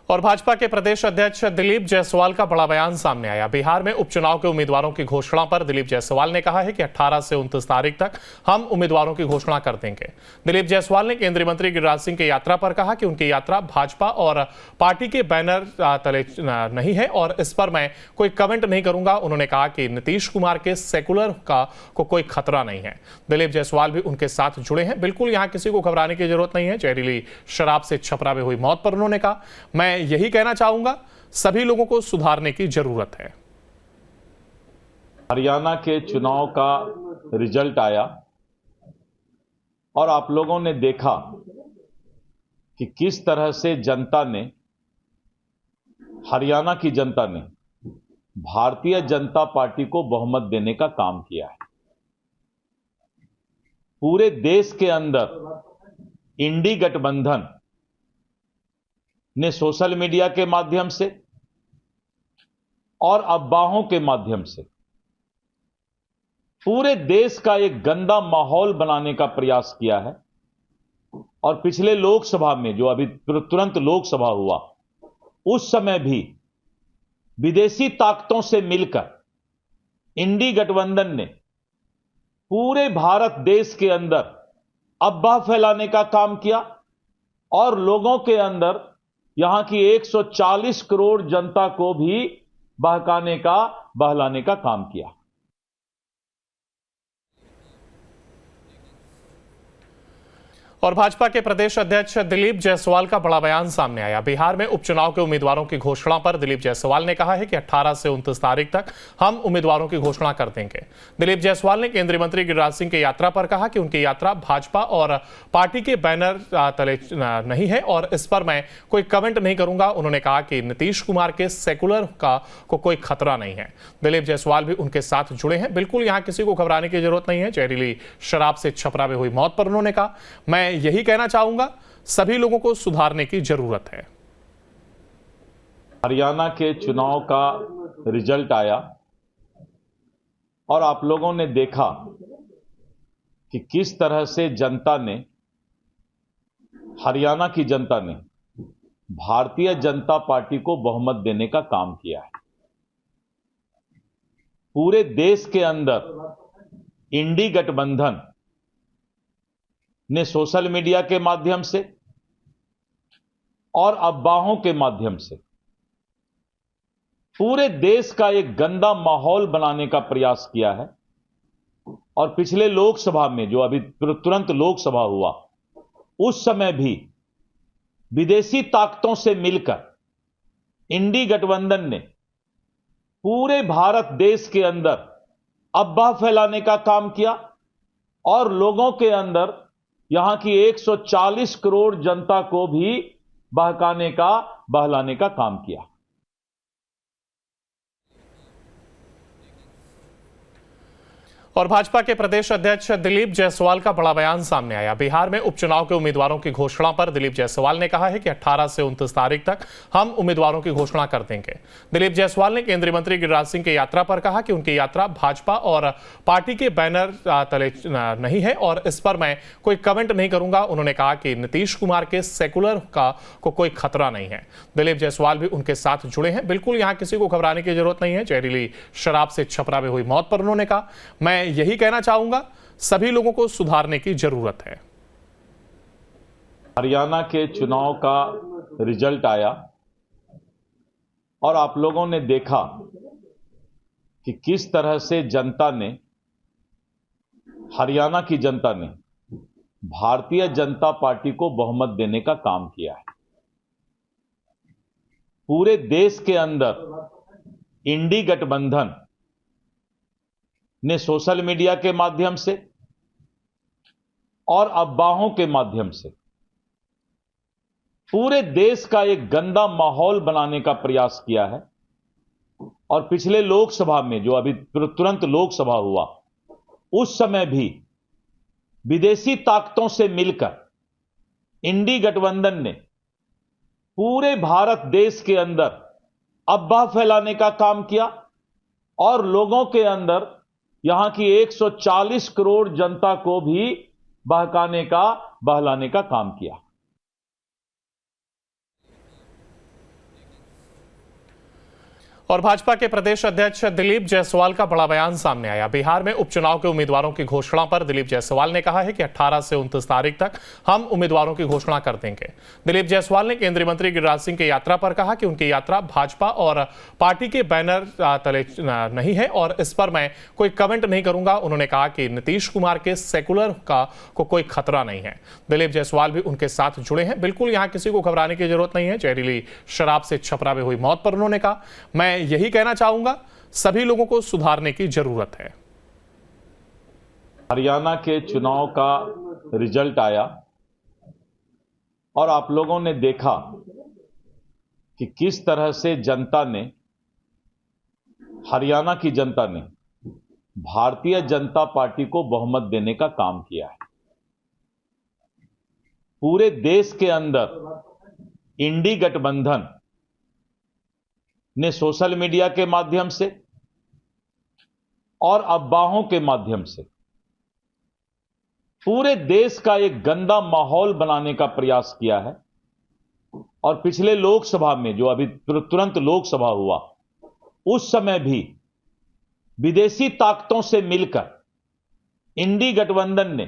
और भाजपा के प्रदेश अध्यक्ष दिलीप जायसवाल का बड़ा बयान सामने आया। बिहार में उपचुनाव के उम्मीदवारों की घोषणा पर दिलीप जायसवाल ने कहा है कि 18 से 29 तारीख तक हम उम्मीदवारों की घोषणा कर देंगे। दिलीप जायसवाल ने केंद्रीय मंत्री गिरिराज सिंह की यात्रा पर कहा कि उनकी यात्रा भाजपा और पार्टी के बैनर तले नहीं है और इस पर मैं कोई कमेंट नहीं करूंगा। उन्होंने कहा कि नीतीश कुमार के सेकुलर को कोई खतरा नहीं है। दिलीप जायसवाल भी उनके साथ जुड़े हैं। बिल्कुल यहां किसी को घबराने की जरूरत नहीं है। जहरीली शराब से छपरा में हुई मौत पर उन्होंने कहा, मैं यही कहना चाहूंगा, सभी लोगों को सुधारने की जरूरत है। हरियाणा के चुनाव का रिजल्ट आया और आप लोगों ने देखा कि किस तरह से जनता ने, हरियाणा की जनता ने भारतीय जनता पार्टी को बहुमत देने का काम किया है। पूरे देश के अंदर इंडी गठबंधन ने सोशल मीडिया के माध्यम से और अफवाहों के माध्यम से पूरे देश का एक गंदा माहौल बनाने का प्रयास किया है। और पिछले लोकसभा में, जो अभी तुरंत लोकसभा हुआ, उस समय भी विदेशी ताकतों से मिलकर इंडी गठबंधन ने पूरे भारत देश के अंदर अफवाह फैलाने का काम किया और लोगों के अंदर, यहां की 140 करोड़ जनता को भी बहलाने का काम किया। और भाजपा के प्रदेश अध्यक्ष दिलीप जायसवाल का बड़ा बयान सामने आया। बिहार में उपचुनाव के उम्मीदवारों की घोषणा पर दिलीप जायसवाल ने कहा है कि 18 से 29 तारीख तक हम उम्मीदवारों की घोषणा कर देंगे। दिलीप जायसवाल ने केंद्रीय मंत्री गिरिराज सिंह की यात्रा पर कहा कि उनकी यात्रा भाजपा और पार्टी के बैनर तले नहीं है और इस पर मैं कोई कमेंट नहीं करूंगा। उन्होंने कहा कि नीतीश कुमार के सेकुलर को कोई खतरा नहीं है। दिलीप जायसवाल भी उनके साथ जुड़े हैं। बिल्कुल यहां किसी को घबराने की जरूरत नहीं है। जहरीली शराब से छपरा में हुई मौत पर उन्होंने कहा, मैं यही कहना चाहूंगा, सभी लोगों को सुधारने की जरूरत है। हरियाणा के चुनाव का रिजल्ट आया और आप लोगों ने देखा कि किस तरह से जनता ने, हरियाणा की जनता ने भारतीय जनता पार्टी को बहुमत देने का काम किया है। पूरे देश के अंदर इंडी गठबंधन ने सोशल मीडिया के माध्यम से और अफवाहों के माध्यम से पूरे देश का एक गंदा माहौल बनाने का प्रयास किया है। और पिछले लोकसभा में, जो अभी तुरंत लोकसभा हुआ, उस समय भी विदेशी ताकतों से मिलकर इंडी गठबंधन ने पूरे भारत देश के अंदर अफवाह फैलाने का काम किया और लोगों के अंदर, यहां की 140 करोड़ जनता को भी बहलाने का काम किया। और भाजपा के प्रदेश अध्यक्ष दिलीप जायसवाल का बड़ा बयान सामने आया। बिहार में उपचुनाव के उम्मीदवारों की घोषणा पर दिलीप जायसवाल ने कहा है कि 18 से 29 तारीख तक हम उम्मीदवारों की घोषणा कर देंगे। दिलीप जायसवाल ने केंद्रीय मंत्री गिरिराज सिंह की यात्रा पर कहा कि उनकी यात्रा भाजपा और पार्टी के बैनर तले नहीं है और इस पर मैं कोई कमेंट नहीं करूंगा। उन्होंने कहा कि नीतीश कुमार के सेकुलर को कोई खतरा नहीं है। दिलीप जायसवाल भी उनके साथ जुड़े हैं। बिल्कुल यहां किसी को घबराने की जरूरत नहीं है। जहरीली शराब से छपरा में हुई मौत पर उन्होंने कहा, मैं यही कहना चाहूंगा, सभी लोगों को सुधारने की जरूरत है। हरियाणा के चुनाव का रिजल्ट आया और आप लोगों ने देखा कि किस तरह से जनता ने, हरियाणा की जनता ने भारतीय जनता पार्टी को बहुमत देने का काम किया है। पूरे देश के अंदर इंडी गठबंधन ने सोशल मीडिया के माध्यम से और अफवाहों के माध्यम से पूरे देश का एक गंदा माहौल बनाने का प्रयास किया है। और पिछले लोकसभा में, जो अभी तुरंत लोकसभा हुआ, उस समय भी विदेशी ताकतों से मिलकर इंडी गठबंधन ने पूरे भारत देश के अंदर अफवाह फैलाने का काम किया और लोगों के अंदर, यहां की 140 करोड़ जनता को भी बहलाने का काम किया। और भाजपा के प्रदेश अध्यक्ष दिलीप जायसवाल का बड़ा बयान सामने आया। बिहार में उपचुनाव के उम्मीदवारों की घोषणा पर दिलीप जायसवाल ने कहा है कि 18 से 29 तारीख तक हम उम्मीदवारों की घोषणा कर देंगे। दिलीप जायसवाल ने केंद्रीय मंत्री गिरिराज सिंह की यात्रा पर कहा कि उनकी यात्रा भाजपा और पार्टी के बैनर तले नहीं है और इस पर मैं कोई कमेंट नहीं करूंगा। उन्होंने कहा कि नीतीश कुमार के सेकुलर को कोई खतरा नहीं है। दिलीप जायसवाल भी उनके साथ जुड़े हैं। बिल्कुल यहां किसी को घबराने की जरूरत नहीं है। जहरीली शराब से छपरा में हुई मौत पर उन्होंने कहा, मैं यही कहना चाहूंगा, सभी लोगों को सुधारने की जरूरत है। हरियाणा के चुनाव का रिजल्ट आया और आप लोगों ने देखा कि किस तरह से जनता ने, हरियाणा की जनता ने भारतीय जनता पार्टी को बहुमत देने का काम किया है। पूरे देश के अंदर इंडी गठबंधन ने सोशल मीडिया के माध्यम से और अफवाहों के माध्यम से पूरे देश का एक गंदा माहौल बनाने का प्रयास किया है। और पिछले लोकसभा में, जो अभी तुरंत लोकसभा हुआ, उस समय भी विदेशी ताकतों से मिलकर इंडी गठबंधन ने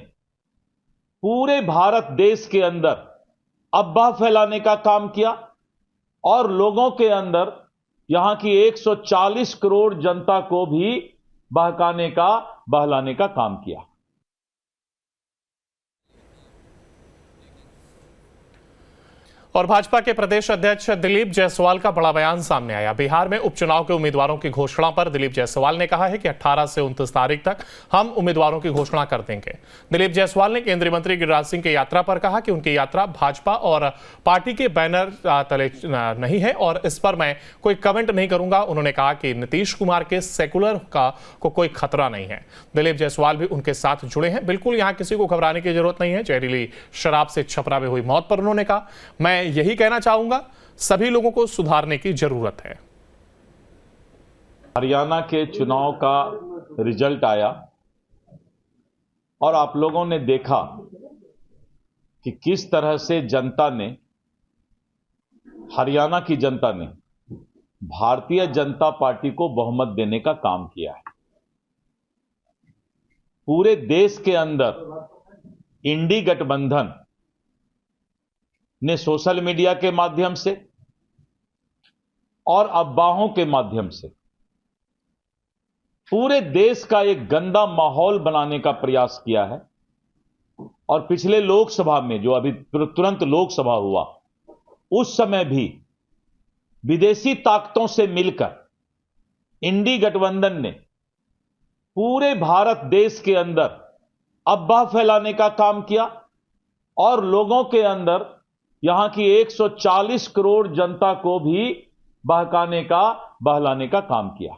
पूरे भारत देश के अंदर अफवाह फैलाने का काम किया और लोगों के अंदर, यहां की 140 करोड़ जनता को भी बहलाने का काम किया। और भाजपा के प्रदेश अध्यक्ष दिलीप जायसवाल का बड़ा बयान सामने आया। बिहार में उपचुनाव के उम्मीदवारों की घोषणा पर दिलीप जायसवाल ने कहा है कि 18 से 29 तारीख तक हम उम्मीदवारों की घोषणा कर देंगे। दिलीप जायसवाल ने केंद्रीय मंत्री गिरिराज सिंह की यात्रा पर कहा कि उनकी यात्रा भाजपा और पार्टी के बैनर तले नहीं है और इस पर मैं कोई कमेंट नहीं करूंगा। उन्होंने कहा कि नीतीश कुमार के सेकुलर को कोई खतरा नहीं है। दिलीप जायसवाल भी उनके साथ जुड़े हैं। बिल्कुल यहां किसी को घबराने की जरूरत नहीं है। जहरीली शराब से छपरा में हुई मौत पर उन्होंने कहा, मैं यही कहना चाहूंगा, सभी लोगों को सुधारने की जरूरत है। हरियाणा के चुनाव का रिजल्ट आया और आप लोगों ने देखा कि किस तरह से जनता ने, हरियाणा की जनता ने भारतीय जनता पार्टी को बहुमत देने का काम किया है। पूरे देश के अंदर इंडी गठबंधन ने सोशल मीडिया के माध्यम से और अफवाहों के माध्यम से पूरे देश का एक गंदा माहौल बनाने का प्रयास किया है। और पिछले लोकसभा में, जो अभी तुरंत लोकसभा हुआ, उस समय भी विदेशी ताकतों से मिलकर इंडी गठबंधन ने पूरे भारत देश के अंदर अफवाह फैलाने का काम किया और लोगों के अंदर, यहां की 140 करोड़ जनता को भी बहलाने का काम किया।